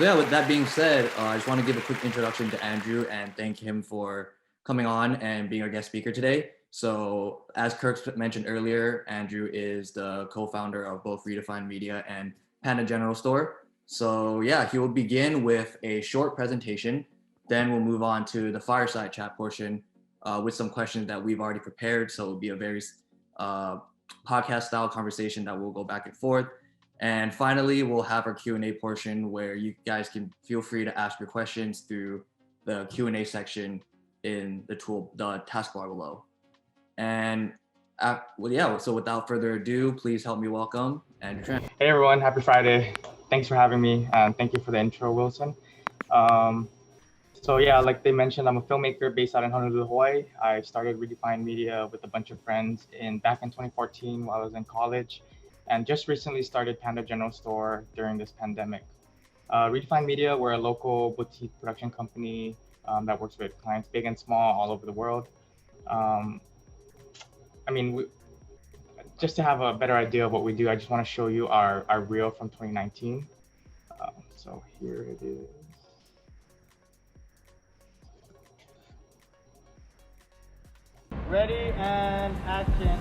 So yeah, with that being said, I just want to give a quick introduction to Andrew and thank him for coming on and being our guest speaker today. So as Kirk mentioned earlier, Andrew is the co-founder of both Redefined Media and Panda General Store. So yeah, he will begin with a short presentation. Then we'll move on to the Fireside chat portion with some questions that we've already prepared. So it'll be a very podcast style conversation that we'll go back and forth. And finally, we'll have our Q&A portion where you guys can feel free to ask your questions through the Q&A section in the taskbar below. And so without further ado, please help me welcome Andrew Tran. Hey everyone, happy Friday. Thanks for having me, and thank you for the intro, Wilson. So yeah, like they mentioned, I'm a filmmaker based out in Honolulu, Hawaii. I started Redefined Media with a bunch of friends back in 2014 while I was in college, and just recently started Panda General Store during this pandemic. Redefined Media, we're a local boutique production company that works with clients big and small all over the world. Just to have a better idea of what we do, I just want to show you our reel from 2019. So here it is. Ready and action.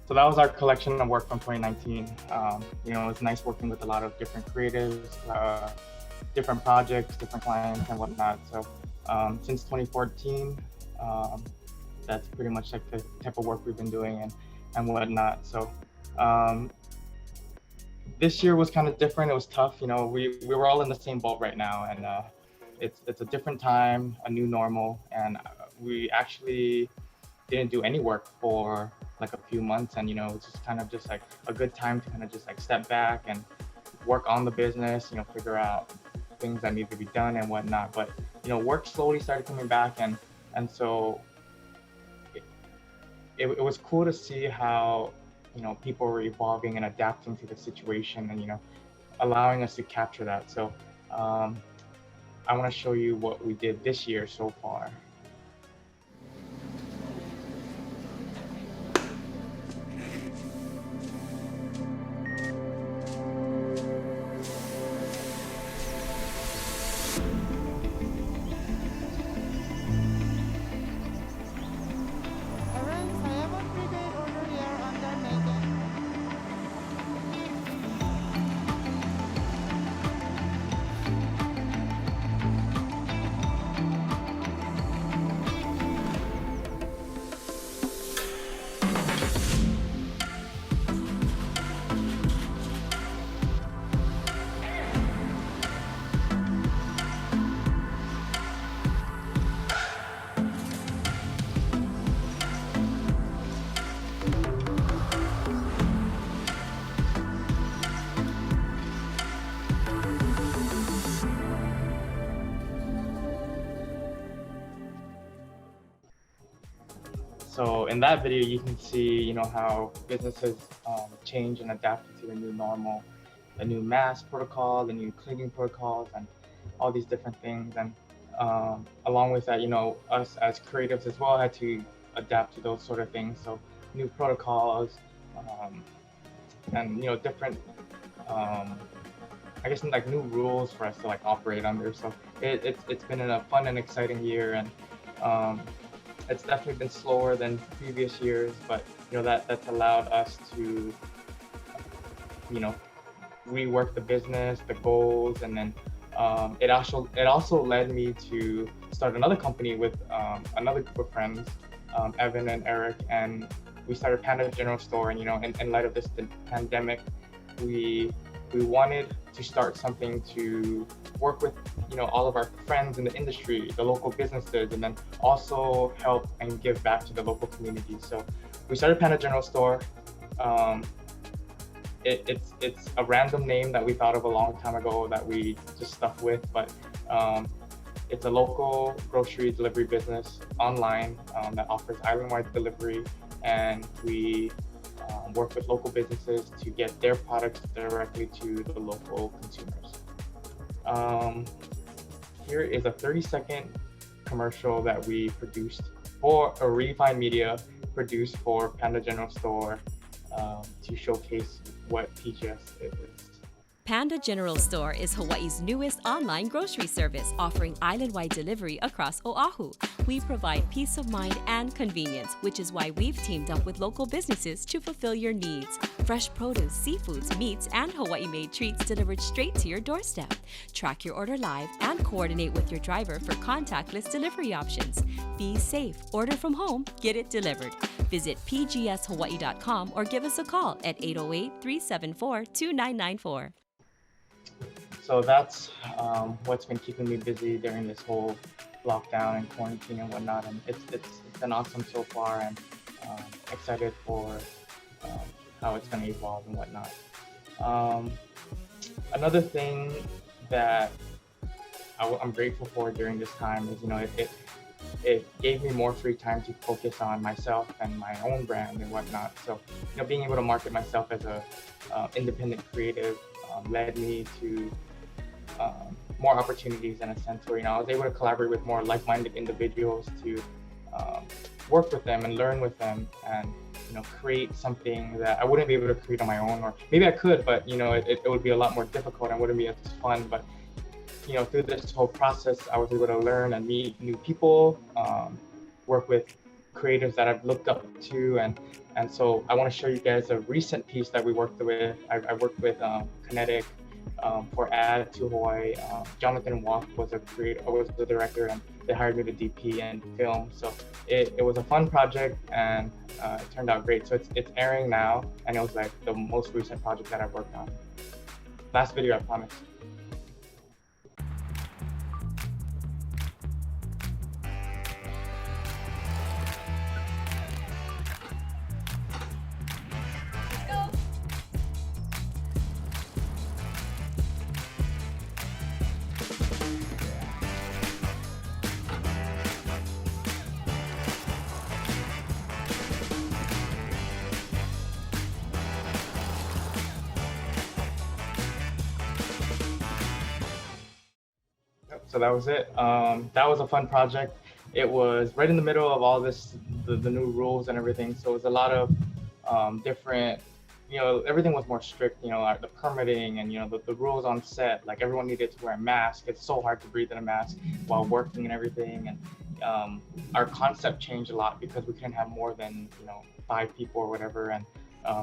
So that was our collection of work from 2019. It's nice working with a lot of different creatives, different projects, different clients and whatnot. So since 2014, that's pretty much like the type of work we've been doing and whatnot. So this year was kind of different. It was tough. We were all in the same boat right now, and it's a different time, a new normal, and we actually didn't do any work for like a few months, and it's just kind of just like a good time to kind of just like step back and work on the business, figure out things that need to be done and whatnot. But work slowly started coming back, and so it was cool to see how people were evolving and adapting to the situation, and allowing us to capture that. So I want to show you what we did this year so far. So in that video, you can see, how businesses change and adapt to the new normal, the new mask protocol, the new cleaning protocols, and all these different things. And along with that, us as creatives as well had to adapt to those sort of things. So new protocols, and different, I guess, like new rules for us to like operate under. So it's been a fun and exciting year, and it's definitely been slower than previous years, but that's allowed us to rework the business, the goals, and then it also led me to start another company with another group of friends, Evan and Eric, and we started Panda General Store. And in light of this pandemic, we wanted to start something to work with all of our friends in the industry, the local businesses, and then also help and give back to the local community. So we started Panda General Store. It's a random name that we thought of a long time ago that we just stuck with, but it's a local grocery delivery business online that offers island-wide delivery, and we work with local businesses to get their products directly to the local consumers. Here is a 30-second commercial that we produced for Redefined Media, produced for Panda General Store, to showcase what PGS is. Panda General Store is Hawaii's newest online grocery service, offering island-wide delivery across Oahu. We provide peace of mind and convenience, which is why we've teamed up with local businesses to fulfill your needs. Fresh produce, seafoods, meats, and Hawaii-made treats delivered straight to your doorstep. Track your order live and coordinate with your driver for contactless delivery options. Be safe. Order from home. Get it delivered. Visit pgshawaii.com or give us a call at 808-374-2994. So that's what's been keeping me busy during this whole lockdown and quarantine and whatnot. And it's been awesome so far, and excited for how it's going to evolve and whatnot. Another thing that I'm grateful for during this time is, it gave me more free time to focus on myself and my own brand and whatnot. So, being able to market myself as a independent creative led me to more opportunities, in a sense where I was able to collaborate with more like-minded individuals to work with them and learn with them, and create something that I wouldn't be able to create on my own, or maybe I could, but it would be a lot more difficult and wouldn't be as fun. But through this whole process, I was able to learn and meet new people, work with creators that I've looked up to, and so I want to show you guys a recent piece that we worked with. I worked with Kinetic for Add to Hawaii. Jonathan Walk was the director, and they hired me to DP and film. So it was a fun project, and it turned out great. So it's airing now, and it was like the most recent project that I've worked on. Last video, I promise. So that was it. That was a fun project. It was right in the middle of all this, the new rules and everything. So it was a lot of different, everything was more strict, like the permitting and, the rules on set, like everyone needed to wear a mask. It's so hard to breathe in a mask while working and everything. And our concept changed a lot because we couldn't have more than, 5 people or whatever. And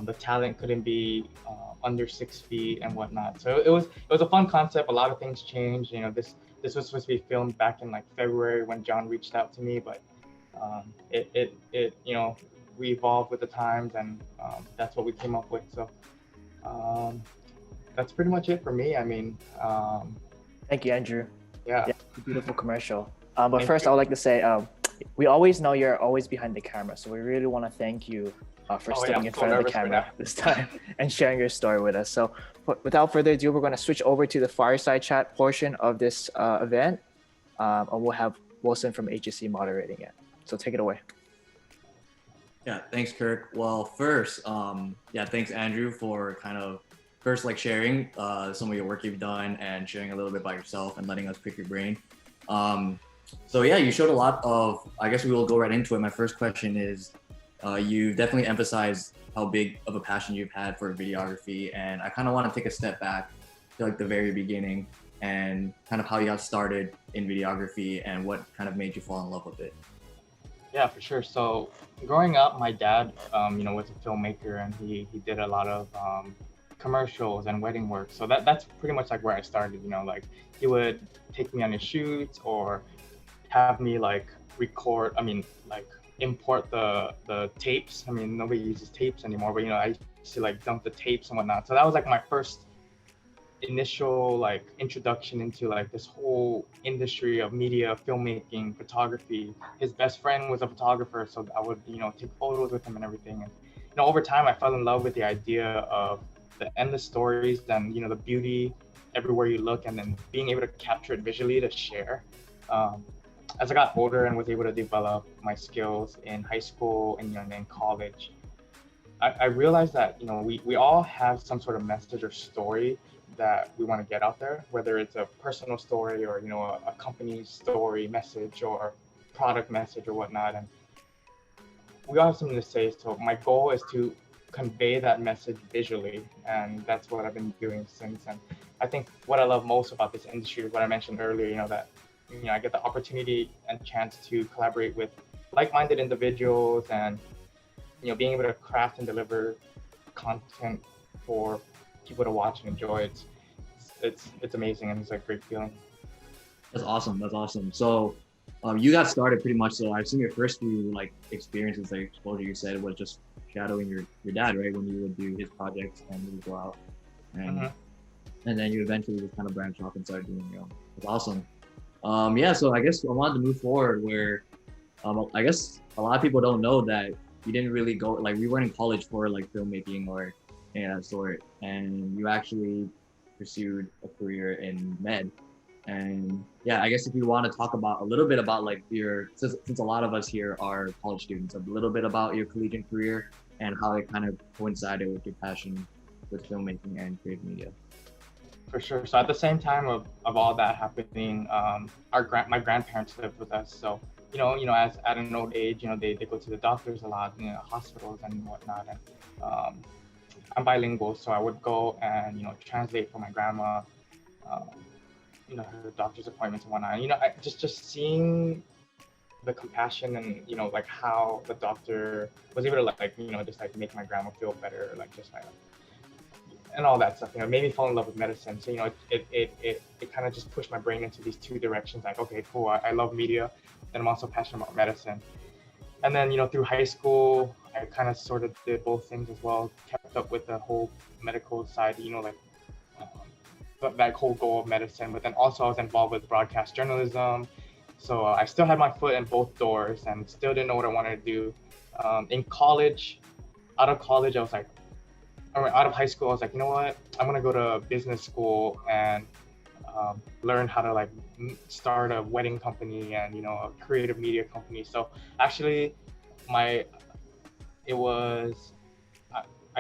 the talent couldn't be under 6 feet and whatnot. So it was a fun concept. A lot of things changed. This was supposed to be filmed back in like February when John reached out to me, but we evolved with the times, and that's what we came up with. So that's pretty much it for me. I mean, thank you, Andrew. Yeah, beautiful commercial. But first, I would like to say we always know you're always behind the camera, so we really want to thank you for standing in front of the camera this time and sharing your story with us. So without further ado, we're going to switch over to the Fireside chat portion of this event, and we'll have Wilson from HSC moderating it. So take it away. Yeah, thanks, Kirk. Well, first, yeah, thanks, Andrew, for kind of first like sharing some of your work you've done and sharing a little bit about yourself and letting us pick your brain. Um, so yeah, you showed a lot of. I guess we will go right into it. My first question is, you definitely emphasized how big of a passion you've had for videography, and I kind of want to take a step back to like the very beginning and kind of how you got started in videography and what kind of made you fall in love with it. Yeah, for sure. So growing up, my dad, was a filmmaker, and he did a lot of commercials and wedding work. So that's pretty much like where I started. Like he would take me on his shoots or have me like record. I mean, like import the tapes. I mean, nobody uses tapes anymore, but I used to like dump the tapes and whatnot. So that was like my first initial like introduction into like this whole industry of media, filmmaking, photography. His best friend was a photographer, so I would take photos with him and everything. And over time I fell in love with the idea of the endless stories and the beauty everywhere you look, and then being able to capture it visually to share. As I got older and was able to develop my skills in high school and in college, I realized that we all have some sort of message or story that we want to get out there, whether it's a personal story or a company's story, message, or product message or whatnot. And we all have something to say. So my goal is to convey that message visually, and that's what I've been doing since. And I think what I love most about this industry is what I mentioned earlier. That I get the opportunity and chance to collaborate with like-minded individuals, and being able to craft and deliver content for people to watch and enjoy. It's amazing, and it's a great feeling. That's awesome. That's awesome. So you got started pretty much. So I've seen your first few like experiences, like exposure you said was just shadowing your dad, right? When you would do his projects and you would go out, and and then you eventually just kind of branch off and start doing your own. It's awesome. Yeah. So I guess I wanted to move forward where I guess a lot of people don't know that you didn't really go like we weren't in college for like filmmaking or any of that sort, and you actually pursued a career in med. And yeah, I guess if you want to talk about a little bit about like your since a lot of us here are college students, a little bit about your collegiate career and how it kind of coincided with your passion with filmmaking and creative media. For sure. So at the same time of all that happening, my grandparents lived with us. So as at an old age, they go to the doctors a lot, hospitals and whatnot. And I'm bilingual, so I would go and translate for my grandma, her doctor's appointments and whatnot. I just seeing the compassion and like how the doctor was able to like just like make my grandma feel better, like just like and all that stuff, made me fall in love with medicine. So it kind of just pushed my brain into these two directions. Like, okay, cool, I love media, and I'm also passionate about medicine. And then through high school, I kind of sort of did both things as well. Kept up with the whole medical side, that whole goal of medicine. But then also I was involved with broadcast journalism. So I still had my foot in both doors and still didn't know what I wanted to do. In college, out of high school, I was like, you know what? I'm gonna go to business school and learn how to like start a wedding company and a creative media company. So actually, I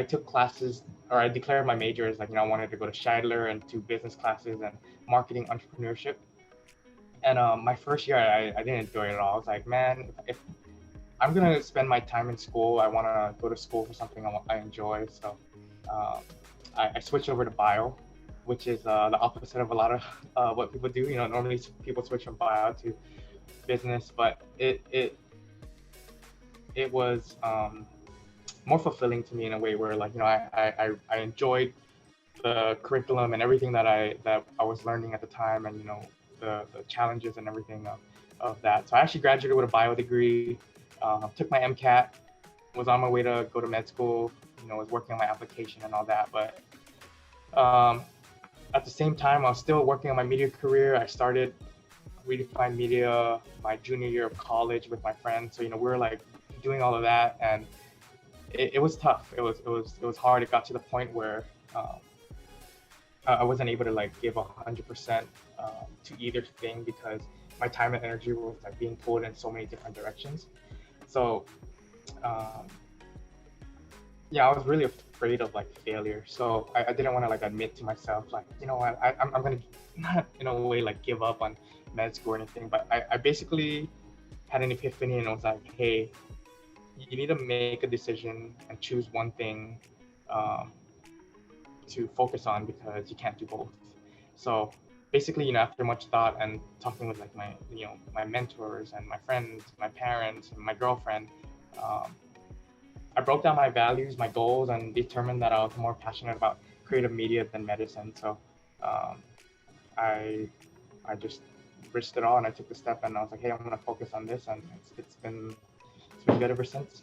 took classes, or I declared my major as like I wanted to go to Shidler and do business classes and marketing entrepreneurship. And my first year, I didn't enjoy it at all. I was like, man, if I'm gonna spend my time in school, I want to go to school for something I enjoy. So I switched over to bio, which is the opposite of a lot of what people do. Normally people switch from bio to business, but it was more fulfilling to me in a way where like I enjoyed the curriculum and everything that I was learning at the time, and the challenges and everything of that. So I actually graduated with a bio degree, took my MCAT, was on my way to go to med school, was working on my application and all that. But at the same time, I was still working on my media career. I started Redefined Media my junior year of college with my friends. So we were like doing all of that, and it was tough. It was hard. It got to the point where I wasn't able to like give 100% to either thing because my time and energy was like being pulled in so many different directions. So um, yeah, I was really afraid of like failure. So I didn't want to like admit to myself, like, you know what, I'm going to not in a way like give up on med school or anything, but I basically had an epiphany and I was like, hey, you need to make a decision and choose one thing um, to focus on because you can't do both. So basically, you know, after much thought and talking with like my, you know, my mentors and my friends, my parents, and my girlfriend, um, I broke down my values, my goals, and determined that I was more passionate about creative media than medicine. So um, I just risked it all and I took the step and I was like, hey, I'm gonna focus on this, and it's been good ever since.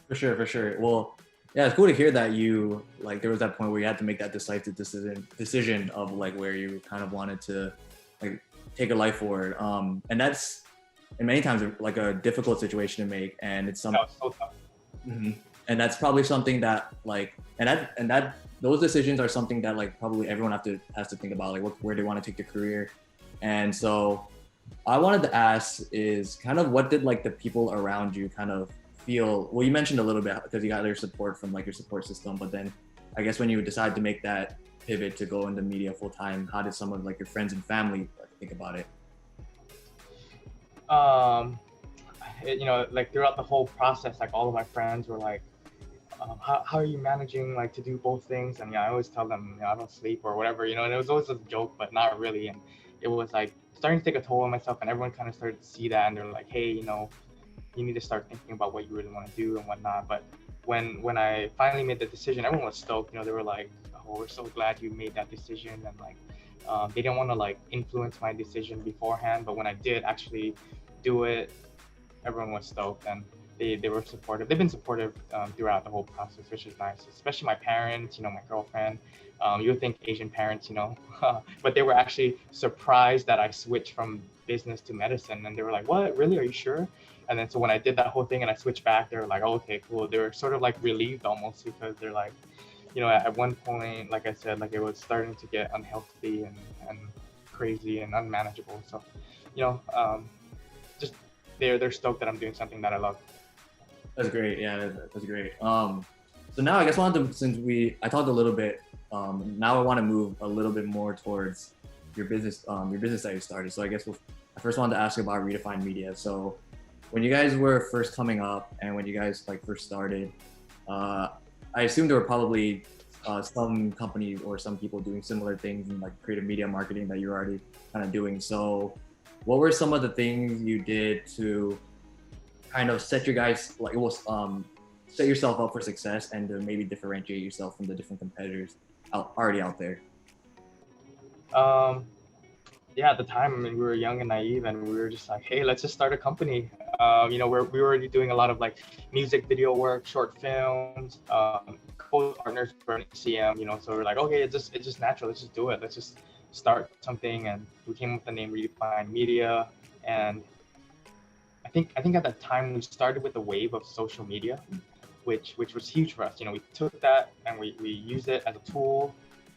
For sure, for sure. Well, yeah, it's cool to hear that you like there was that point where you had to make that decisive decision of like where you kind of wanted to like take a life forward. And that's and many times like a difficult situation to make, and it's something. That was so tough. Mm-hmm. And that's probably something that like and that those decisions are something that like probably everyone has to think about, like where they want to take their career. And so I wanted to ask is kind of what did like the people around you kind of feel? Well, you mentioned a little bit because you got their support from like your support system, but then I guess when you decided to make that pivot to go into media full time, how did some of like your friends and family think about it? You know, like throughout the whole process, like all of my friends were like, how are you managing like to do both things? And yeah, I always tell them, you know, I don't sleep or whatever, you know, and it was always a joke, but not really. And it was like starting to take a toll on myself, and everyone kind of started to see that, and they're like, hey, you know, you need to start thinking about what you really want to do and whatnot. But when I finally made the decision, everyone was stoked. You know, they were like, oh, we're so glad you made that decision. And like, they didn't want to like influence my decision beforehand, but when I did actually do it, everyone was stoked, and they were supportive. They've been supportive throughout the whole process, which is nice, especially my parents, you know, my girlfriend. You would think Asian parents, you know, but they were actually surprised that I switched from business to medicine. And they were like, what, really? Are you sure? And then so when I did that whole thing and I switched back, they were like, oh, okay, cool. They were sort of like relieved almost, because they're like, you know, at one point, like I said, like it was starting to get unhealthy and crazy and unmanageable. So, you know, just they're stoked that I'm doing something that I love. That's great. Yeah, that's great. So now I guess since I talked a little bit, now I want to move a little bit more towards your business that you started. So I guess I first wanted to ask about Redefined Media. So when you guys were first coming up and when you guys like first started, I assume there were probably some companies or some people doing similar things in like creative media marketing that you're already kind of doing. So what were some of the things you did to kind of set your guys like set yourself up for success and to maybe differentiate yourself from the different competitors already out there? Yeah, at the time, I mean, we were young and naive, and we were just like, hey, let's just start a company. You know, we were already doing a lot of like music video work, short films, co-partners for an CM, you know, so we're like, okay, it's just natural. Let's just do it. Let's just start something. And we came up with the name Redefined Media. And I think at that time we started with the wave of social media, which was huge for us. You know, we took that and we used it as a tool.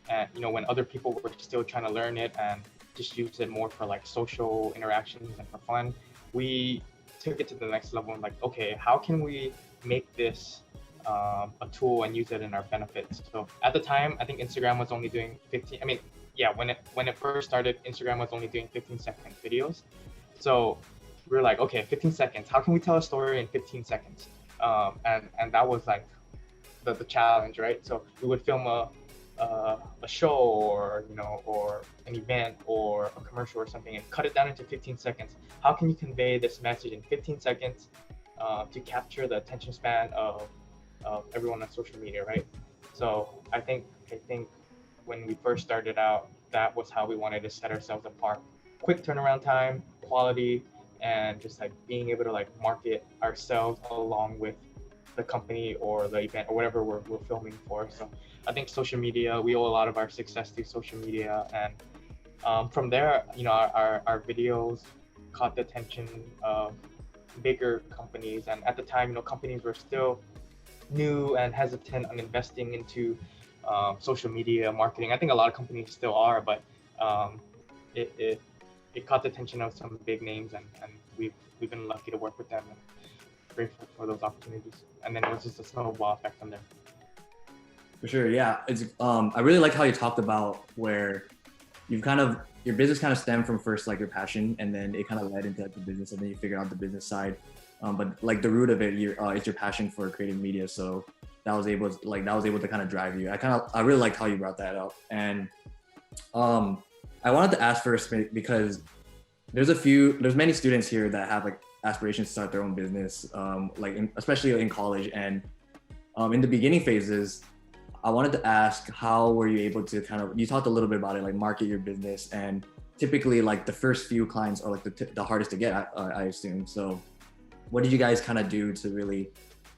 And, you know, when other people were still trying to learn it and just use it more for like social interactions and for fun, we took it to the next level and like, okay, how can we make this a tool and use it in our benefits? So at the time, I think Instagram was only doing 15. I mean, yeah, when it first started, Instagram was only doing 15-second videos. So we were like, okay, 15 seconds. How can we tell a story in 15 seconds? And that was like the challenge, right? So we would film a show or, you know, or an event or a commercial or something and cut it down into 15 seconds. How can you convey this message in 15 seconds to capture the attention span of everyone on social media, right? So I think when we first started out, that was how we wanted to set ourselves apart. Quick turnaround time, quality, and just like being able to like market ourselves along with the company or the event or whatever we're filming for. So I think social media, we owe a lot of our success to social media. And from there, you know, our videos caught the attention of bigger companies. And at the time, you know, companies were still new and hesitant on investing into social media marketing. I think a lot of companies still are, but it caught the attention of some big names, and we've been lucky to work with them. grateful for those opportunities. And then it was just a snowball effect from there. For sure, yeah. It's I really like how you talked about where you've kind of your business kind of stemmed from first like your passion, and then it kind of led into like, the business, and then you figured out the business side. But like the root of it, it's your passion for creating media. So that was able to kind of drive you. I really liked how you brought that up. And I wanted to ask first because there's many students here that have like aspirations to start their own business, especially in college. And in the beginning phases, I wanted to ask, how were you able to you talked a little bit about it, like market your business, and typically like the first few clients are like the hardest to get, I assume. So what did you guys kind of do to really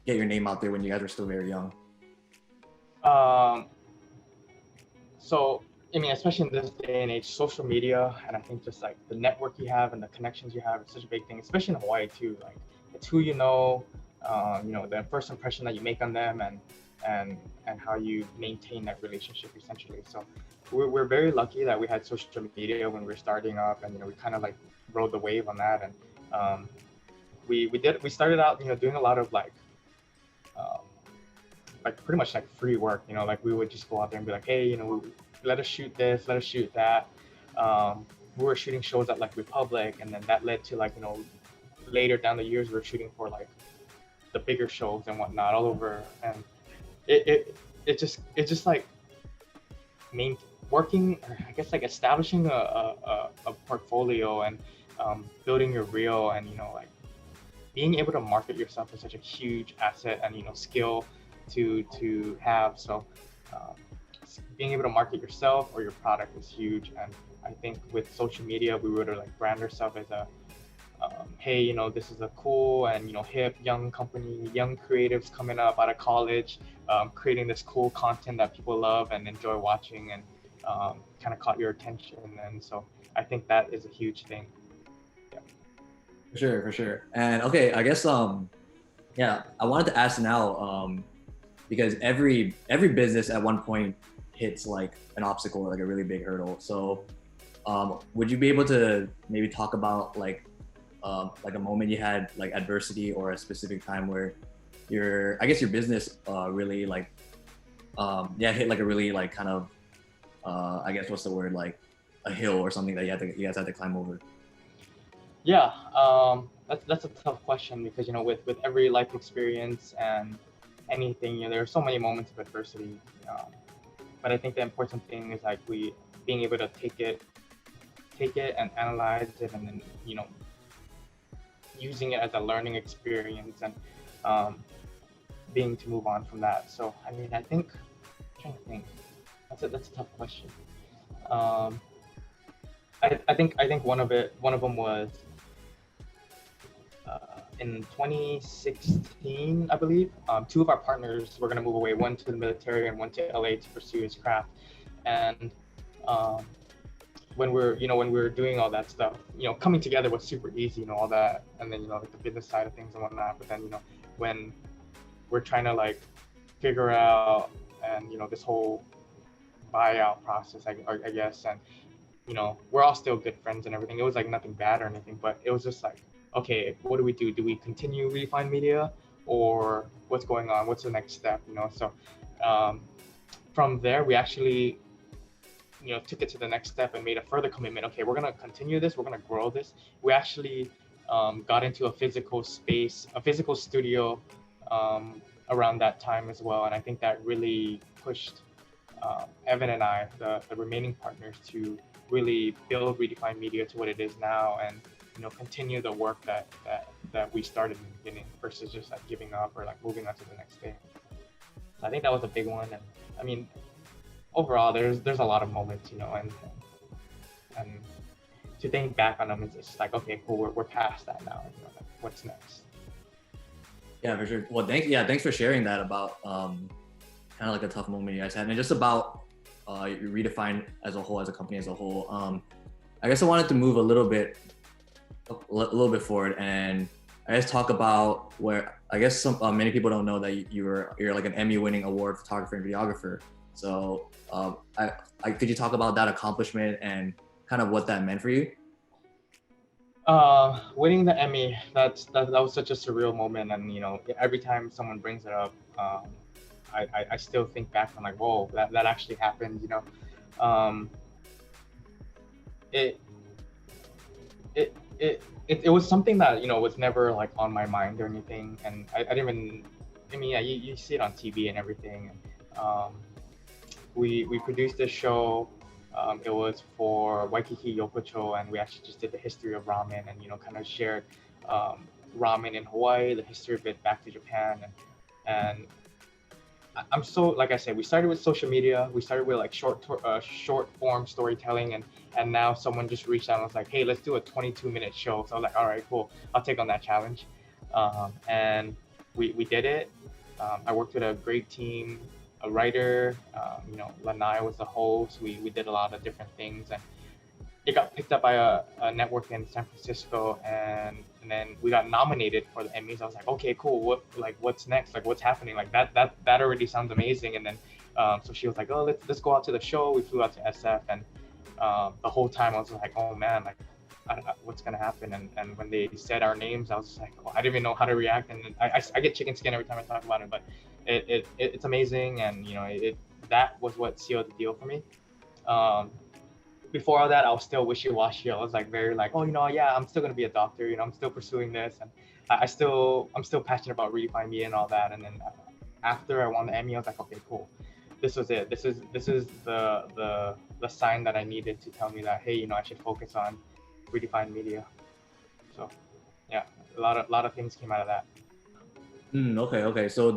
get your name out there when you guys were still very young? So, I mean, especially in this day and age, social media, and I think just like the network you have and the connections you have is such a big thing, especially in Hawaii too. Like it's who you know, the first impression that you make on them, and how you maintain that relationship essentially. So we're very lucky that we had social media when we were starting up, and we kind of like rode the wave on that. And we started out doing a lot of like pretty much like free work. Like we would just go out there and be like, hey, let us shoot this, let us shoot that. We were shooting shows at like Republic, and then that led to like later down the years we were shooting for like the bigger shows and whatnot all over. And it just like working, I guess, like establishing a portfolio and building your reel, and like being able to market yourself is such a huge asset and skill to have. So being able to market yourself or your product is huge. And I think with social media, we were to like brand ourselves as a hey, this is a cool and hip young company, young creatives coming up out of college, creating this cool content that people love and enjoy watching, and kind of caught your attention. And so I think that is a huge thing. For sure. And okay, I guess I wanted to ask now, because every business at one point hits like an obstacle or like a really big hurdle. So would you be able to maybe talk about like a moment you had like adversity, or a specific time where your business really like hit like a really like kind of I guess what's the word, like a hill or something that you guys had to climb over? Yeah, that's a tough question, because with every life experience and anything, there are so many moments of adversity. But I think the important thing is like being able to take it and analyze it, and then using it as a learning experience, and being to move on from that. So I mean, I think, I'm trying to think, that's a tough question. I think one of them was in 2016, I believe. Two of our partners were going to move away, one to the military and one to LA to pursue his craft. And when we're doing all that stuff, coming together was super easy, all that, and then like the business side of things and whatnot. But then when we're trying to like figure out, and this whole buyout process, I guess, and we're all still good friends and everything. It was like nothing bad or anything, but it was just like, okay, what do we do? Do we continue Redefined Media, or what's going on? What's the next step? So from there, we actually took it to the next step and made a further commitment. Okay, we're gonna continue this. We're gonna grow this. We actually got into a physical space, a physical studio around that time as well. And I think that really pushed Evan and I, the remaining partners, to really build Redefined Media to what it is now, and continue the work that we started in the beginning, versus just like giving up or like moving on to the next thing. So I think that was a big one. And I mean, overall, there's a lot of moments, and to think back on them, it's just like, okay, cool, we're past that now. Like, what's next? Yeah, for sure. Well, thanks for sharing that about kind of like a tough moment you guys had, and just about Redefined as a whole, as a company as a whole. I guess I wanted to move a little bit forward, and I guess talk about where I guess many people don't know that you're like an Emmy-winning award photographer and videographer. So could you talk about that accomplishment and kind of what that meant for you? Winning the Emmy, that was such a surreal moment, and every time someone brings it up, I still think back on like, whoa, that actually happened. It it was something that was never like on my mind or anything, and I didn't even. I mean, yeah, you see it on TV and everything. And, we produced this show. It was for Waikiki Yokocho, and we actually just did the history of ramen, and kind of shared ramen in Hawaii, the history of it back to Japan, and I'm so, like I said, we started with social media. We started with like short form storytelling, and now someone just reached out and was like, hey, let's do a 22-minute show. So I was like, all right, cool, I'll take on that challenge, and we did it. I worked with a great team. A writer, Lanai was the host. We did a lot of different things, and it got picked up by a network in San Francisco, and then we got nominated for the Emmys. I was like, okay, cool. What's next? Like, what's happening? Like that already sounds amazing. And then, so she was like, oh, let's go out to the show. We flew out to SF, and the whole time I was like, oh man, like, what's gonna happen? And when they said our names, I was just like, oh, I didn't even know how to react. And I get chicken skin every time I talk about it, but it's amazing, and that was what sealed the deal for me. Before all that, I was still wishy-washy. I was like very like, oh, yeah, I'm still gonna be a doctor. I'm still pursuing this, and I'm still passionate about Redefined Media and all that. And then after I won the Emmy, I was like, okay, cool. This was it. This is the sign that I needed to tell me that, hey, I should focus on Redefined Media. So yeah, a lot of things came out of that. Okay. So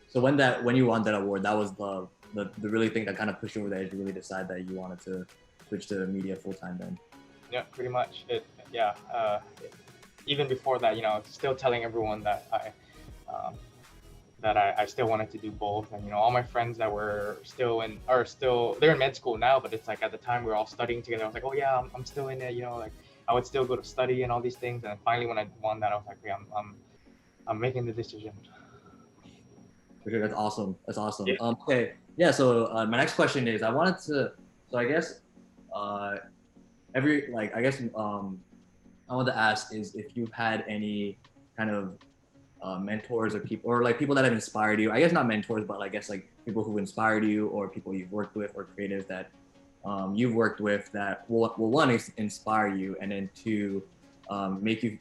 so when you won that award, that was the really thing that kind of pushed you over the edge to really decide that you wanted to switch to media full time then. Yeah, pretty much. Even before that, still telling everyone that I still wanted to do both, and all my friends that were they're in med school now, but it's like at the time we were all studying together. I was like, oh yeah, I'm still in it, like I would still go to study and all these things. And finally when I won that, I was like, yeah, I'm making the decision. For sure, that's awesome. Yeah. Okay, yeah. So my next question is, I wanted to. So I guess I wanted to ask is if you've had any kind of mentors or people that have inspired you. I guess not mentors, but I guess like people who inspired you, or people you've worked with, or creatives that you've worked with that will one inspire you, and then two make you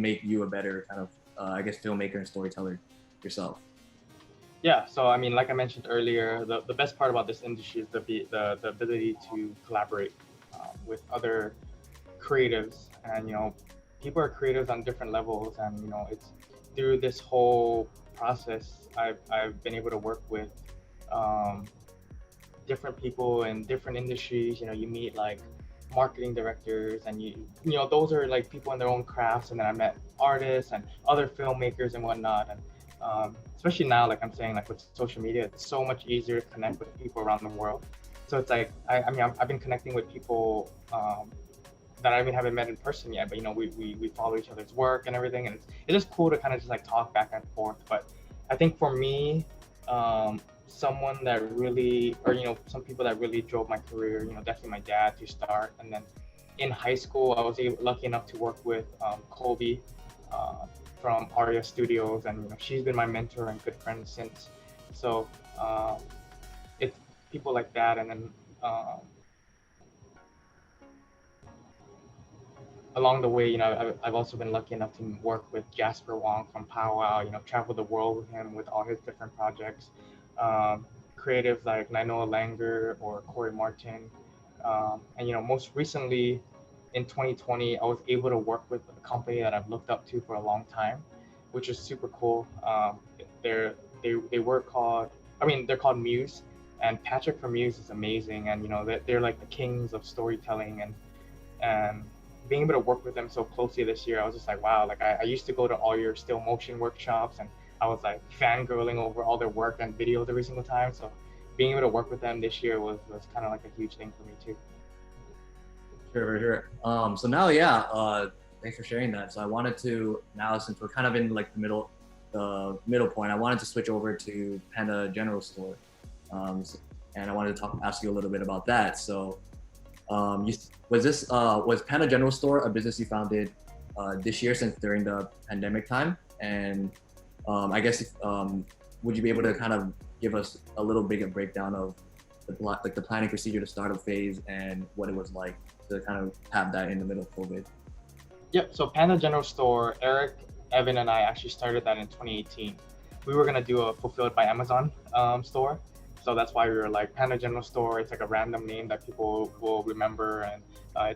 make you a better kind of I guess filmmaker and storyteller yourself. Yeah, so I mean, like I mentioned earlier, the best part about this industry is the ability to collaborate with other creatives, and people are creatives on different levels, and it's through this whole process I've been able to work with different people in different industries. You meet like marketing directors, and those are like people in their own crafts, and then I met artists and other filmmakers and whatnot. And especially now, like I'm saying, like with social media, it's so much easier to connect with people around the world. So it's like I've been connecting with people that I even haven't met in person yet, but we follow each other's work and everything, and it's just cool to kind of just like talk back and forth. But I think for me, someone that really, or some people that really drove my career, definitely my dad to start, and then in high school I was lucky enough to work with Colby from Aria Studios, and she's been my mentor and good friend since. So it's people like that, and then along the way, I've also been lucky enough to work with Jasper Wong from Powwow, travel the world with him with all his different projects. Creatives like Nainoa Langer or Corey Martin. And most recently in 2020, I was able to work with a company that I've looked up to for a long time, which is super cool. They're called Muse, and Patrick from Muse is amazing. And they're like the kings of storytelling, and being able to work with them so closely this year, I was just like, wow, like I used to go to all your still motion workshops, and I was like fangirling over all their work and videos every single time. So being able to work with them this year was kind of like a huge thing for me too. Sure. So now, yeah, thanks for sharing that. So I wanted to, now since we're kind of in like the middle point, I wanted to switch over to Panda General Store. And I wanted to ask you a little bit about that. So Was Panda General Store a business you founded this year since during the pandemic time? And I guess would you be able to kind of give us a little bit of breakdown of the planning procedure, the startup phase, and what it was like to kind of have that in the middle of COVID? Yep. So Panda General Store, Eric, Evan, and I actually started that in 2018. We were gonna do a fulfilled by Amazon store, so that's why we were like Panda General Store. It's like a random name that people will remember, and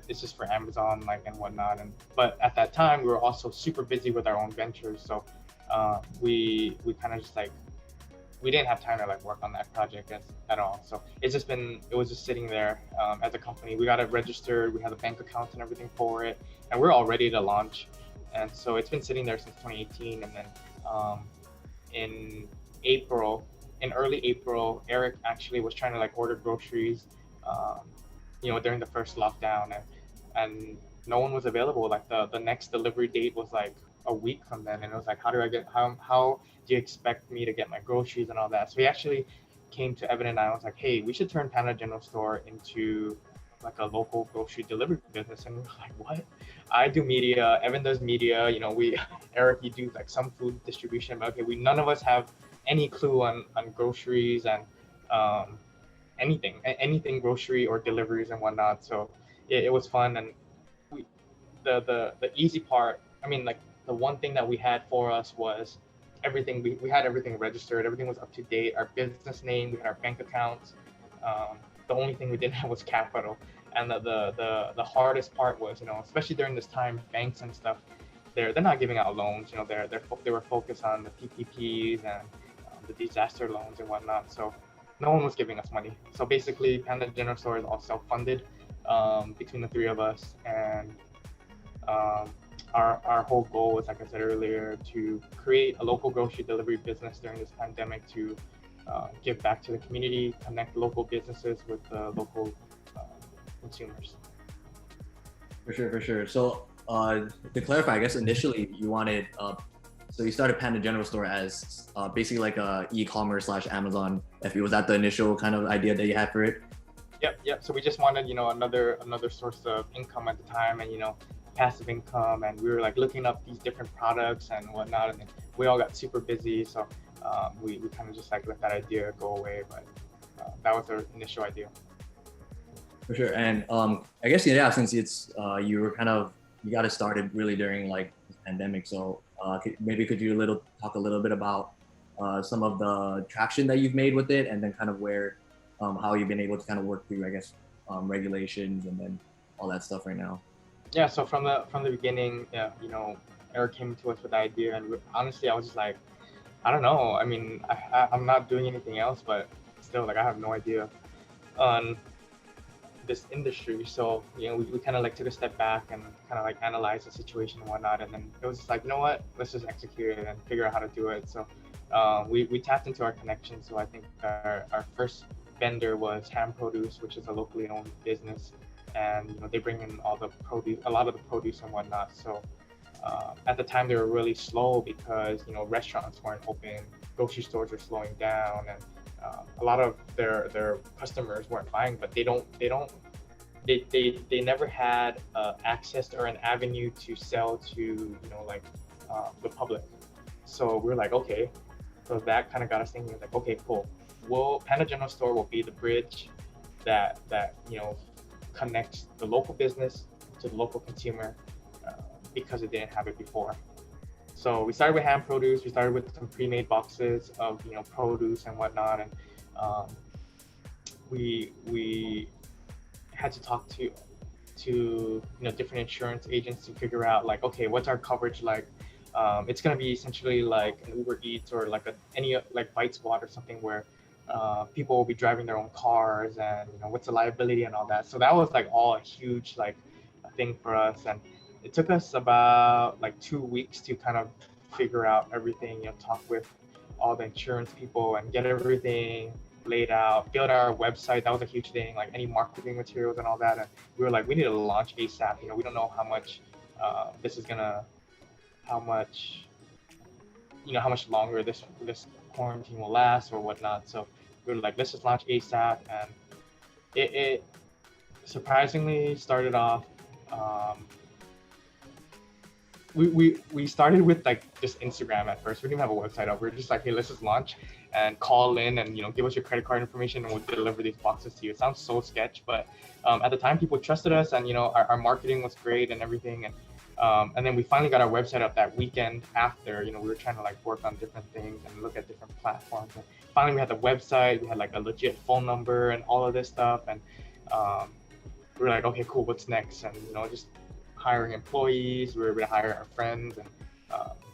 it's just for Amazon, like, and whatnot. But at that time, we were also super busy with our own ventures, so we kind of just like, we didn't have time to like work on that project at all. So it was just sitting there as a company. We got it registered, we had a bank account and everything for it, and we're all ready to launch. And so it's been sitting there since 2018. And then in early April, Eric actually was trying to like order groceries, during the first lockdown, and no one was available. Like the next delivery date was like a week from then, and it was like, how do you expect me to get my groceries and all that? So he actually came to Evan and I was like, hey, we should turn Panda General Store into like a local grocery delivery business. And we were like, what? I do media, Evan does media, Eric, you do like some food distribution, but okay, none of us have any clue on groceries and anything grocery or deliveries and whatnot. So it was fun. And the easy part, like the one thing that we had for us was everything. We had everything registered, everything was up to date, our business name, we had our bank accounts. The only thing we didn't have was capital. And the hardest part was, especially during this time, banks and stuff, they're not giving out loans. They were focused on the PPPs and the disaster loans and whatnot. So no one was giving us money. So basically, Panda General Store is all self-funded between the three of us. And our whole goal was, like I said earlier, to create a local grocery delivery business during this pandemic to give back to the community, connect local businesses with local consumers. For sure. So to clarify, I guess initially you wanted, so you started Panda General Store as basically like a e-commerce / Amazon FB. Was that the initial kind of idea that you had for it? Yep. So we just wanted, another source of income at the time, and passive income, and we were like looking up these different products and whatnot, and then we all got super busy, so we kind of just like let that idea go away. But that was our initial idea. For sure. And I guess since it's you got it started really during like the pandemic, so could you talk a little bit about some of the traction that you've made with it, and then kind of where how you've been able to kind of work through, I guess, regulations and then all that stuff right now. Yeah, so from the beginning, Eric came to us with the idea, and honestly, I was just like, I don't know. I'm not doing anything else, but still, like, I have no idea on this industry. So, we kind of like took a step back and kind of like analyzed the situation and whatnot, and then it was just like, you know what, let's just execute it and figure out how to do it. So we tapped into our connections. So I think our first vendor was Ham Produce, which is a locally owned business. And they bring in a lot of the produce and whatnot. So at the time they were really slow because restaurants weren't open, grocery stores were slowing down, and a lot of their customers weren't buying. But they never had access or an avenue to sell to the public. So we're like, okay. So that kind of got us thinking, like, okay, cool. Panda General Store will be the bridge that connects the local business to the local consumer because it didn't have it before. So we started with Ham Produce. We started with some pre-made boxes of produce and whatnot, and we had to talk to different insurance agents to figure out, like, okay, what's our coverage like? It's going to be essentially like an Uber Eats or like any Bite Squad or something where people will be driving their own cars, and what's the liability and all that. So that was like all a huge thing for us, and it took us about 2 weeks to kind of figure out everything, talk with all the insurance people and get everything laid out, build our website. That was a huge thing, like any marketing materials and all that. And we were like, we need to launch ASAP. We don't know how much how much longer this quarantine will last or whatnot. So we were like, let's just launch ASAP. And surprisingly started off. We started with like just Instagram at first. We didn't have a website up. We were just like, hey, let's just launch and call in and give us your credit card information and we'll deliver these boxes to you. It sounds so sketch, but at the time people trusted us and our marketing was great and everything. And then we finally got our website up that weekend after. We were trying to like work on different things and look at different platforms. And finally we had the website. We had like a legit phone number and all of this stuff. And we were like, okay, cool. What's next? And just hiring employees. We were able to hire our friends and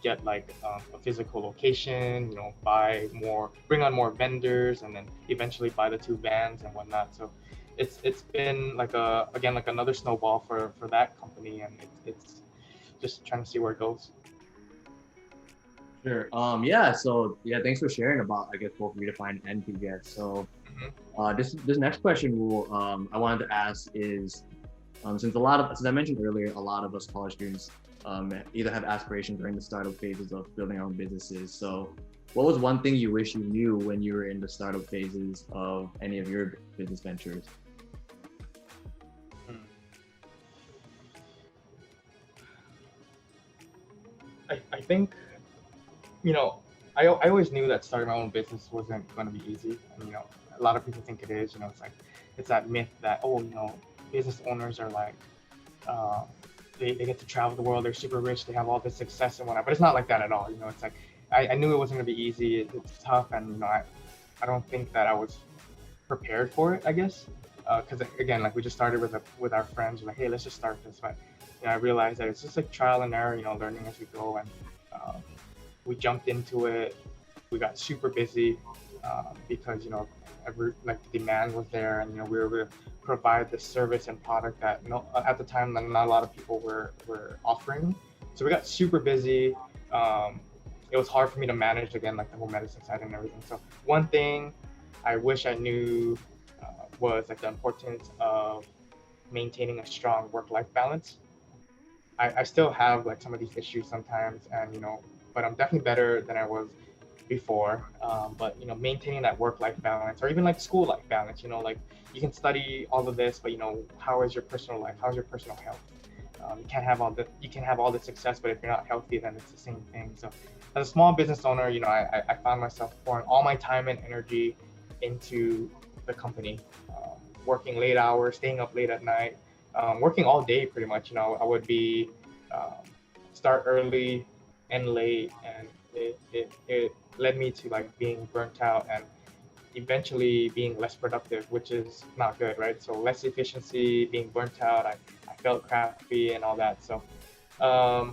get like a physical location, bring on more vendors, and then eventually buy the 2 vans and whatnot. So it's been like another snowball for that company, and it's just trying to see where it goes. Sure. Yeah. So yeah, thanks for sharing about, I guess, both Redefined and PGS. So this next question I wanted to ask is, since I mentioned earlier, a lot of us college students either have aspirations during the startup phases of building our own businesses. So what was one thing you wish you knew when you were in the startup phases of any of your business ventures? I think, I always knew that starting my own business wasn't going to be easy. And, a lot of people think it is. It's like, it's that myth that, business owners are like, they get to travel the world, they're super rich, they have all this success and whatnot. But it's not like that at all. It's like, I knew it wasn't going to be easy. It's tough. And, I don't think that I was prepared for it, I guess. Because again, like we just started with our friends, like, hey, let's just start this. But I realized that it's just like trial and error, learning as we go. And we jumped into it. We got super busy because the demand was there, and we were able to provide the service and product that at the time not a lot of people were offering. So we got super busy. It was hard for me to manage, again, like the whole medicine side and everything. So one thing I wish I knew was like the importance of maintaining a strong work-life balance. I still have like some of these issues sometimes, and but I'm definitely better than I was before. But maintaining that work-life balance, or even like school-life balance. Like you can study all of this, but how is your personal life? How's your personal health? You can have all the success, but if you're not healthy, then it's the same thing. So as a small business owner, I found myself pouring all my time and energy into the company, working late hours, staying up late at night, working all day pretty much. I would be start early and late, and it led me to like being burnt out and eventually being less productive, which is not good, right? So less efficiency, being burnt out, I felt crappy and all that. So I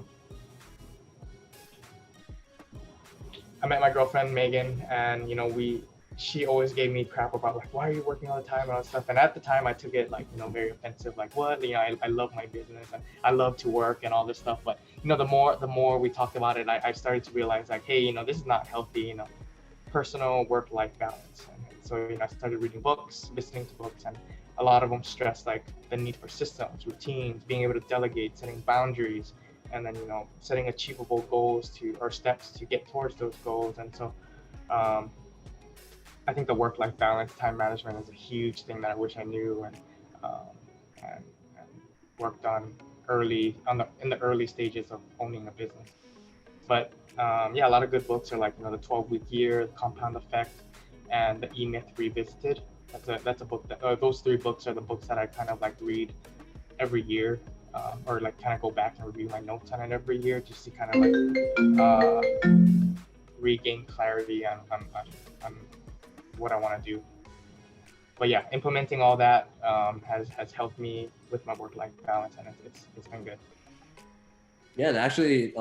met my girlfriend Megan, and she always gave me crap about like, why are you working all the time and all that stuff. And at the time I took it like, very offensive, like what, I love my business and I love to work and all this stuff. But the more we talked about it, I started to realize like, hey, this is not healthy, personal work-life balance. And so I started reading books, listening to books, and a lot of them stress like the need for systems, routines, being able to delegate, setting boundaries, and then setting achievable goals or steps to get towards those goals. And so I think the work-life balance, time management is a huge thing that I wish I knew and worked on in the early stages of owning a business. But a lot of good books are like the 12-week year, the Compound Effect, and the E-Myth Revisited. That's a book that those 3 books are the books that I kind of like read every year, or like kind of go back and review my notes on it every year, just to kind of like regain clarity on what I want to do. But yeah, implementing all that has helped me with my work-life balance, and it's been good. Yeah, that actually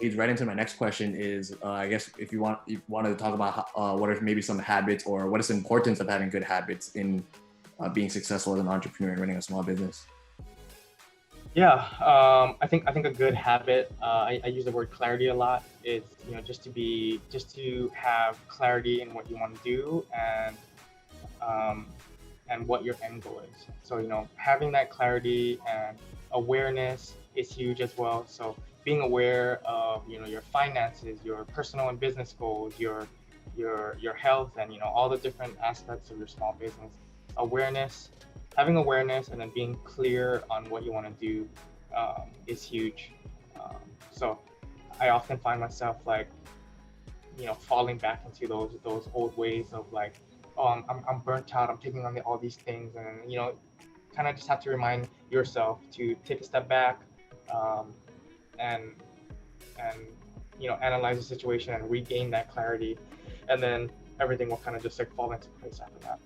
leads right into my next question is, I guess if you wanted to talk about what are maybe some habits, or what is the importance of having good habits in being successful as an entrepreneur and running a small business. Yeah, I think a good habit, I use the word clarity a lot, is just to have clarity in what you want to do and what your end goal is. So having that clarity and awareness is huge as well. So being aware of your finances, your personal and business goals, your health, and all the different aspects of your small business. Awareness having awareness and then being clear on what you want to do is huge. So I often find myself like, falling back into those old ways of like, oh, I'm burnt out, I'm taking on all these things, and kind of just have to remind yourself to take a step back, and analyze the situation and regain that clarity, and then everything will kind of just like fall into place after that.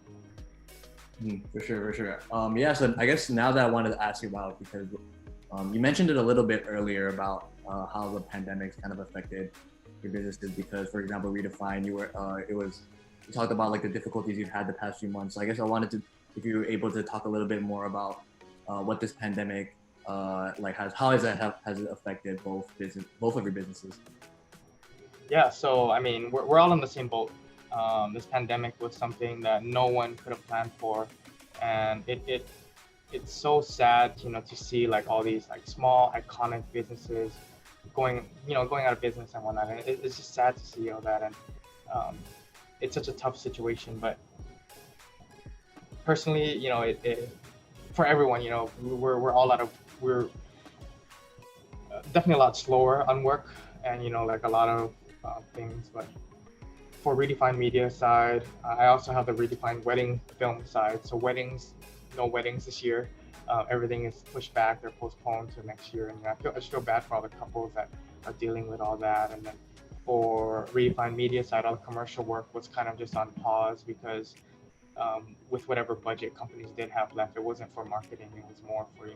For sure. Yeah, so I guess now that I wanted to ask you about, because you mentioned it a little bit earlier about how the pandemic kind of affected your businesses, because for example, Redefined, you talked about like the difficulties you've had the past few months. So I guess I wanted to, if you were able to talk a little bit more about what this pandemic how has it affected both of your businesses? Yeah, so I mean, we're all in the same boat. This pandemic was something that no one could have planned for, and it's so sad, to see like all these like small iconic businesses going out of business and whatnot. And it's just sad to see all that, and it's such a tough situation. But personally, for everyone, we're definitely a lot slower on work, and like a lot of things. But for Redefined Media side, I also have the Redefined wedding film side. So no weddings this year. Everything is pushed back, they're postponed to next year. And I just feel bad for all the couples that are dealing with all that. And then for Redefined Media side, all the commercial work was kind of just on pause because with whatever budget companies did have left, it wasn't for marketing, it was more for,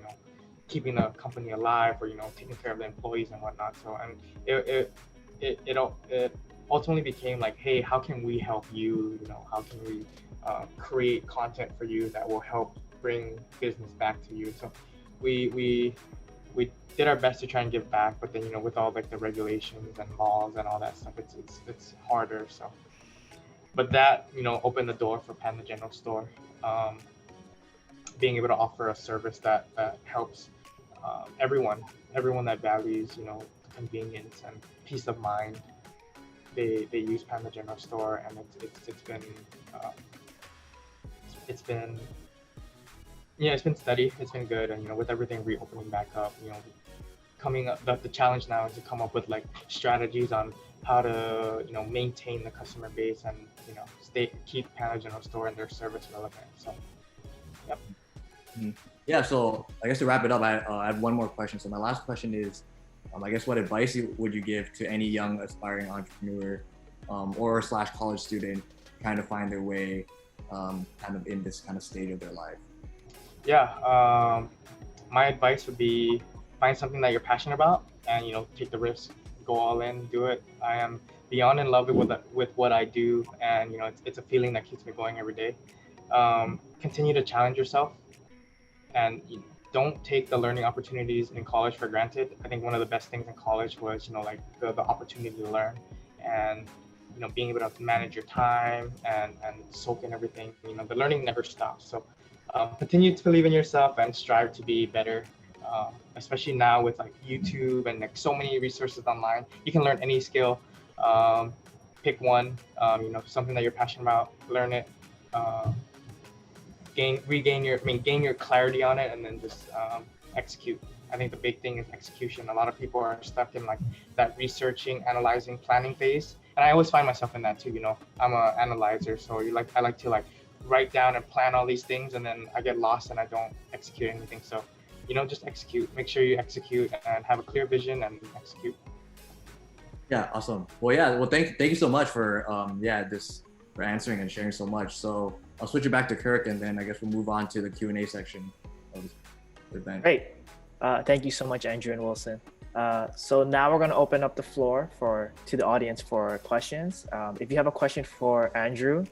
keeping the company alive, or, taking care of the employees and whatnot. So, and it ultimately became like, hey, how can we help you? How can we create content for you that will help bring business back to you? So we did our best to try and give back, but then with all like the regulations and laws and all that stuff, it's harder. So, but that opened the door for Panda General Store, being able to offer a service that helps everyone that values convenience and peace of mind. They use Panda General Store, and it's been steady, it's been good. And with everything reopening back up, coming up, the challenge now is to come up with like strategies on how to maintain the customer base and keep Panda General Store and their service relevant. So yep. Yeah, so I guess to wrap it up, I have one more question. So my last question is, I guess what advice would you give to any young aspiring entrepreneur or / college student trying to find their way kind of in this kind of stage of their life? Yeah, my advice would be find something that you're passionate about, and take the risk, go all in, do it. I am beyond in love with what I do, and it's a feeling that keeps me going every day. Continue to challenge yourself, and don't take the learning opportunities in college for granted. I think one of the best things in college was like the opportunity to learn, and being able to manage your time and soak in everything. The learning never stops. So continue to believe in yourself and strive to be better, especially now with like YouTube and like so many resources online. You can learn any skill. Pick one, something that you're passionate about, learn it, gain your clarity on it, and then just execute. I think the big thing is execution. A lot of people are stuck in like that researching, analyzing, planning phase, and I always find myself in that too. I'm an analyzer, so I like to like write down and plan all these things, and then I get lost and I don't execute anything. So just execute. Make sure you execute and have a clear vision and execute. Yeah, awesome. Well, thank you so much for for answering and sharing so much. So I'll switch it back to Kirk, and then I guess we'll move on to the Q&A section of this event. Great. Thank you so much, Andrew and Wilson. So now we're going to open up the floor to the audience for questions. If you have a question for Andrew,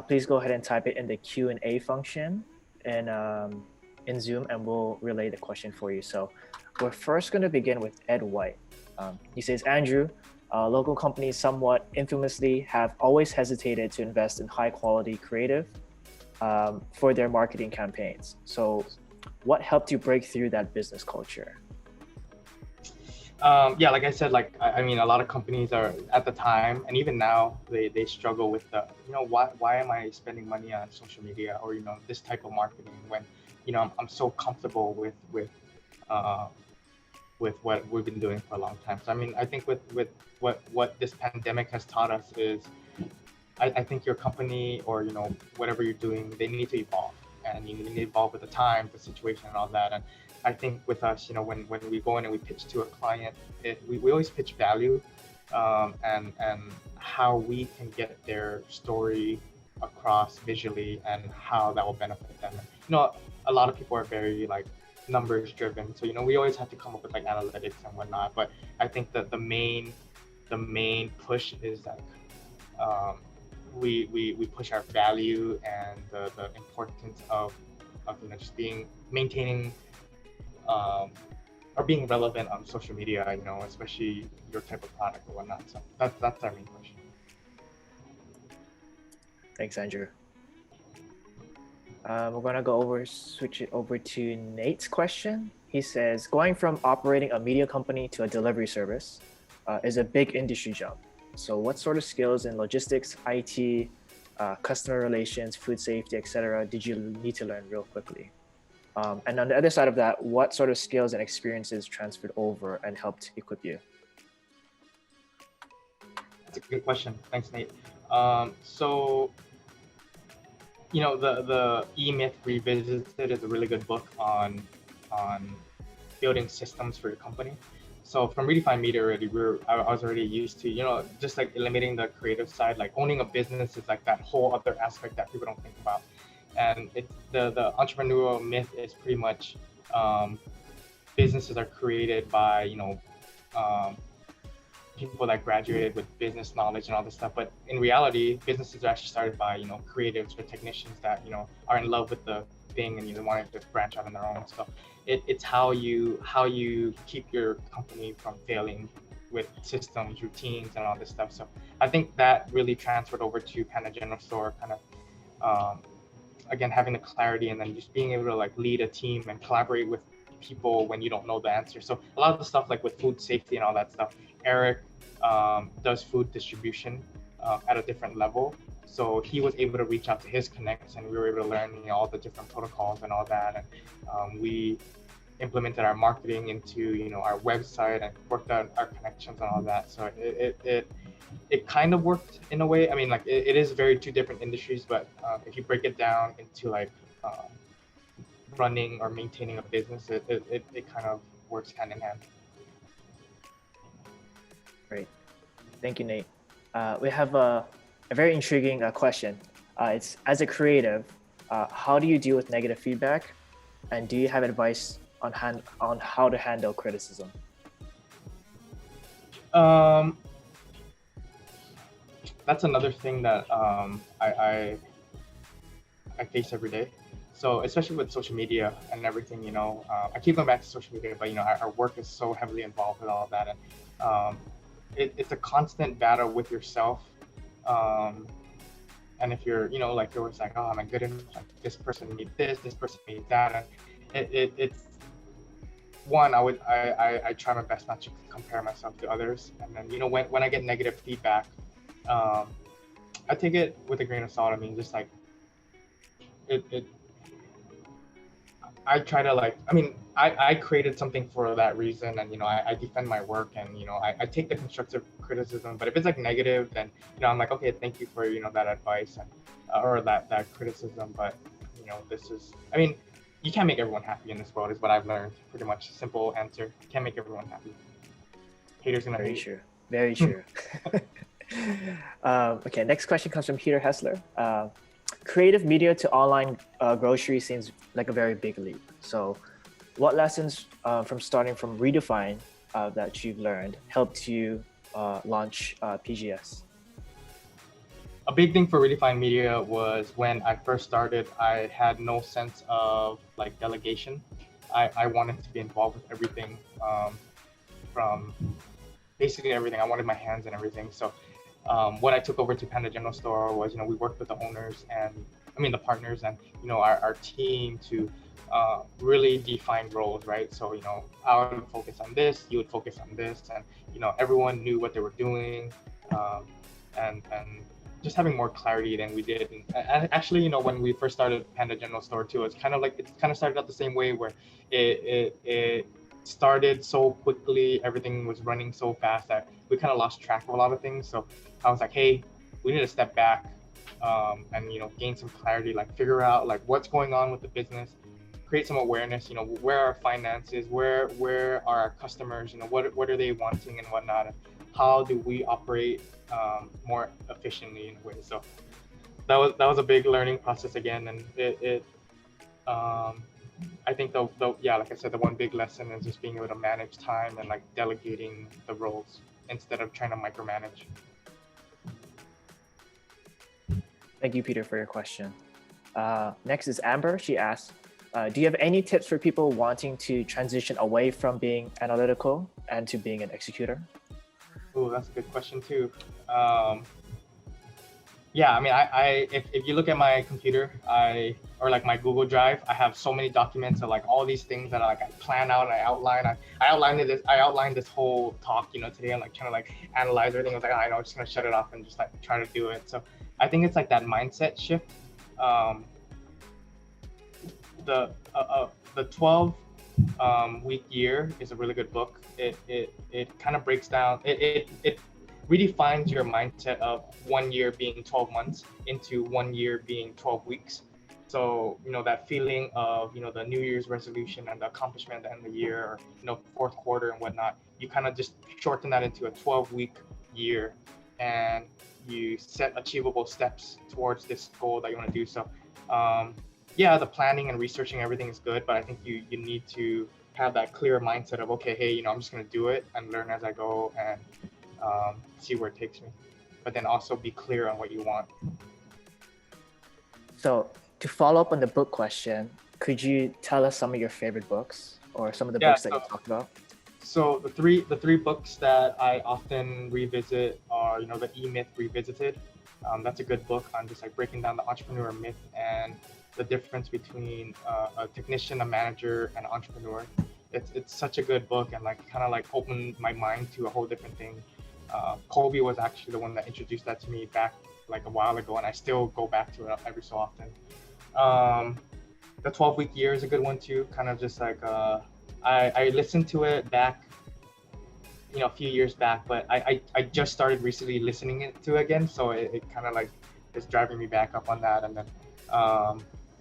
please go ahead and type it in the Q&A function in Zoom, and we'll relay the question for you. So we're first going to begin with Ed White. He says, Andrew, local companies somewhat infamously have always hesitated to invest in high quality creative for their marketing campaigns. So what helped you break through that business culture? Yeah, like I said, like I mean, a lot of companies are at the time, and even now, they struggle with the, why am I spending money on social media or this type of marketing when I'm so comfortable uh, with what we've been doing for a long time. So I mean, I think with what this pandemic has taught us is, I think your company or whatever you're doing, they need to evolve, and you need to evolve with the time, the situation, and all that. And I think with us, when we go in and we pitch to a client, we always pitch value, and how we can get their story across visually and how that will benefit them. A lot of people are very like numbers driven, so we always have to come up with like analytics and whatnot. But I think that the main push is that we push our value and the importance of just maintaining or being relevant on social media, especially your type of product or whatnot. So that's our main push. Thanks, Andrew. We're gonna switch it over to Nate's question. He says, going from operating a media company to a delivery service is a big industry jump. So what sort of skills in logistics, IT, customer relations, food safety, etc., did you need to learn real quickly? And on the other side of that, what sort of skills and experiences transferred over and helped equip you? That's a good question. Thanks, Nate. So, the E-Myth Revisited is a really good book on building systems for your company. So from Redefined Media already, I was already used to, just like eliminating the creative side, like owning a business is like that whole other aspect that people don't think about. And the entrepreneurial myth is pretty much businesses are created by, people that graduated with business knowledge and all this stuff. But in reality, businesses are actually started by, creatives or technicians that, are in love with the thing and wanted to branch out on their own. So it's how you keep your company from failing with systems, routines, and all this stuff. So I think that really transferred over to Panda General Store, kind of, again, having the clarity and then just being able to like lead a team and collaborate with people when you don't know the answer. So a lot of the stuff like with food safety and all that stuff, Eric does food distribution at a different level. So he was able to reach out to his connects, and we were able to learn all the different protocols and all that. And we implemented our marketing into our website and worked out our connections and all that. So it kind of worked in a way. I mean, like it is very two different industries, but if you break it down into like running or maintaining a business, it kind of works hand in hand. Great. Thank you, Nate. We have a very intriguing question. It's, as a creative, how do you deal with negative feedback? And do you have advice on how to handle criticism? That's another thing that I face every day. So especially with social media and everything, I keep going back to social media, but our work is so heavily involved with all of that, and it's a constant battle with yourself. And if you're, like you're always like, oh, am I good enough? Like, this person needs this person needs that, and it's one. I try my best not to compare myself to others, and then when I get negative feedback, I take it with a grain of salt. I mean, just like I try to I created something for that reason, and I defend my work, and I take the constructive criticism. But if it's like negative, then I'm like, okay, thank you for that advice and or that criticism. But this is, I mean, you can't make everyone happy in this world, is what I've learned. Pretty much, simple answer. You can't make everyone happy. Haters gonna hate. True. Very true. Okay, next question comes from Peter Hessler. Creative media to online grocery seems like a very big leap. So what lessons from starting from Redefine that you've learned helped you launch PGS? A big thing for Redefined Media was when I first started, I had no sense of like delegation. I wanted to be involved with everything, from basically everything. I wanted my hands in everything. So what I took over to Panda General Store was, we worked with the owners, and the partners and, our team to really define roles, right? So, I would focus on this, you would focus on this, and, everyone knew what they were doing, and just having more clarity than we did. And actually, when we first started Panda General Store too, it kind of started out the same way, where it started so quickly, everything was running so fast that we kind of lost track of a lot of things. So I was like, hey, we need to step back, and gain some clarity, like figure out like what's going on with the business, create some awareness, where are our finances, where are our customers, what are they wanting and whatnot, and how do we operate more efficiently in a way. So that was a big learning process again, and it I think like I said, the one big lesson is just being able to manage time and like delegating the roles instead of trying to micromanage. Thank you, Peter, for your question. Next is Amber. She asks, do you have any tips for people wanting to transition away from being analytical and to being an executor? Oh, that's a good question too. Yeah, if you look at my computer, or like my Google Drive, I have so many documents of like all these things that I plan out and I outline. I outlined this whole talk, today. I'm like trying to like analyze everything. I was like, I know, I'm just gonna shut it off and just like try to do it. So I think it's like that mindset shift. The 12 week year is a really good book. It kind of breaks down. It redefines your mindset of 1 year being 12 months into 1 year being 12 weeks. So, that feeling of, the New Year's resolution and the accomplishment at the end of the year, or, fourth quarter and whatnot, you kind of just shorten that into a 12-week year, and you set achievable steps towards this goal that you want to do. So, yeah, the planning and researching everything is good, but I think you need to have that clear mindset of, okay, hey, I'm just going to do it and learn as I go, and see where it takes me, but then also be clear on what you want. So to follow up on the book question, could you tell us some of your favorite books or some of the books that you talked about? So the three books that I often revisit are, the E-Myth Revisited. That's a good book on just like breaking down the entrepreneur myth and the difference between a technician, a manager, and an entrepreneur. It's such a good book, and like kind of like opened my mind to a whole different thing. Kobe was actually the one that introduced that to me back like a while ago, and I still go back to it every so often. The 12-week year is a good one too. Kind of just like I listened to it back, a few years back, but I just started recently listening to it again, so it kind of like is driving me back up on that. And then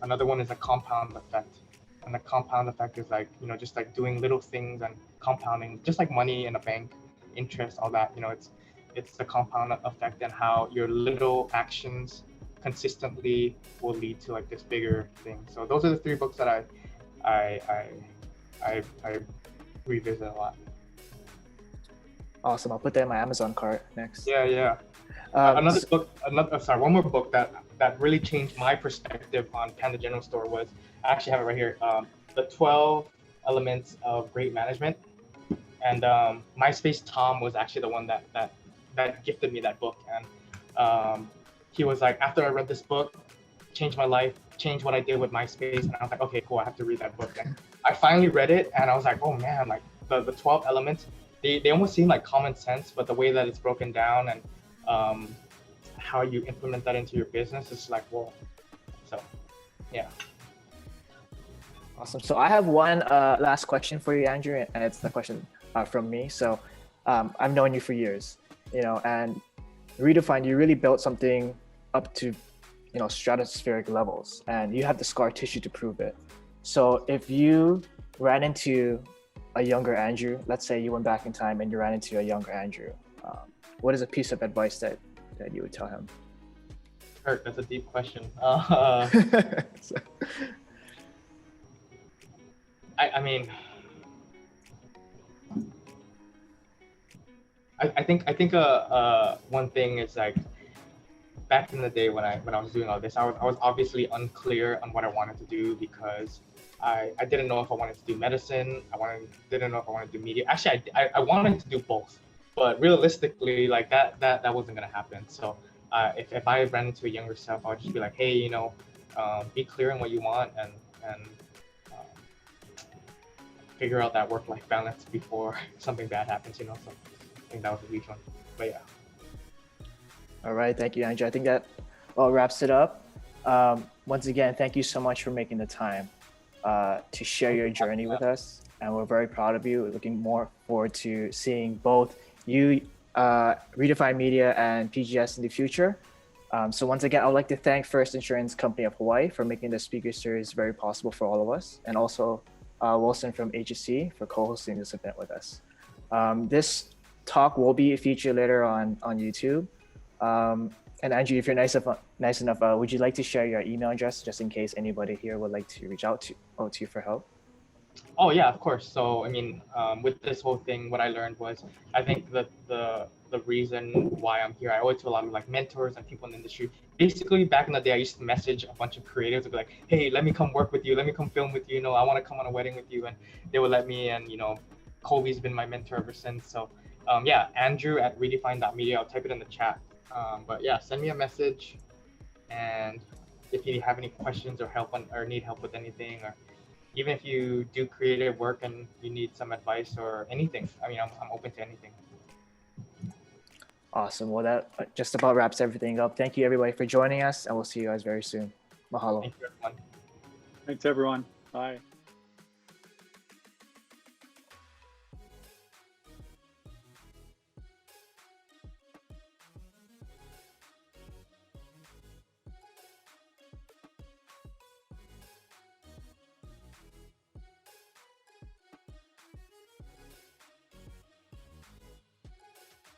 another one is the compound effect, and the compound effect is like just like doing little things and compounding, just like money in a bank, interest, all that. It's the compound effect and how your little actions consistently will lead to like this bigger thing. So those are the three books that I revisit a lot. Awesome. I'll put that in my Amazon cart next. Yeah. One more book that really changed my perspective on Panda General Store was, I actually have it right here, The 12 Elements of Great Management. And MySpace Tom was actually the one that gifted me that book. And he was like, after I read this book, changed my life, changed what I did with MySpace. And I was like, okay, cool, I have to read that book. And I finally read it, and I was like, oh man, like the 12 elements, they almost seem like common sense, but the way that it's broken down and how you implement that into your business is like, whoa. So, yeah. Awesome. So I have one last question for you, Andrew, and it's the question from me. So I've known you for years, and Redefined, you really built something up to, stratospheric levels, and you have the scar tissue to prove it. So if you ran into a younger Andrew, let's say you went back in time and you ran into a younger Andrew, what is a piece of advice that you would tell him? Kurt, that's a deep question. I think one thing is like, back in the day when I was doing all this, I was obviously unclear on what I wanted to do, because I didn't know if I wanted to do medicine. Didn't know if I wanted to do media. Actually, I wanted to do both, but realistically, like that wasn't gonna happen. So if I ran into a younger self, I would just be like, hey, be clear on what you want and um, figure out that work-life balance before something bad happens, So I think that was a huge one. But yeah. All right, thank you, Andrew. I think that wraps it up. Once again, thank you so much for making the time to share your journey with us. And we're very proud of you. We're looking more forward to seeing both you, Redefined Media, and PGS in the future. So once again, I would like to thank First Insurance Company of Hawaii for making the speaker series very possible for all of us, and also Wilson from HSC for co-hosting this event with us. This talk will be featured later on YouTube. And Andrew, if you're nice enough, would you like to share your email address just in case anybody here would like to reach out to you for help? Oh yeah, of course. So I mean, with this whole thing, what I learned was, I think that the reason why I'm here, I owe it to a lot of like mentors and people in the industry. Basically, back in the day, I used to message a bunch of creatives and be like, "Hey, let me come work with you. Let me come film with you. I want to come on a wedding with you," and they would let me. And Colby's been my mentor ever since. So yeah, Andrew at redefined.media. I'll type it in the chat. But yeah, send me a message, and if you have any questions or need help with anything, or even if you do creative work and you need some advice or anything, I mean, I'm open to anything. Awesome. Well, that just about wraps everything up. Thank you, everybody, for joining us, and we'll see you guys very soon. Mahalo. Thank you, everyone. Thanks, everyone. Bye.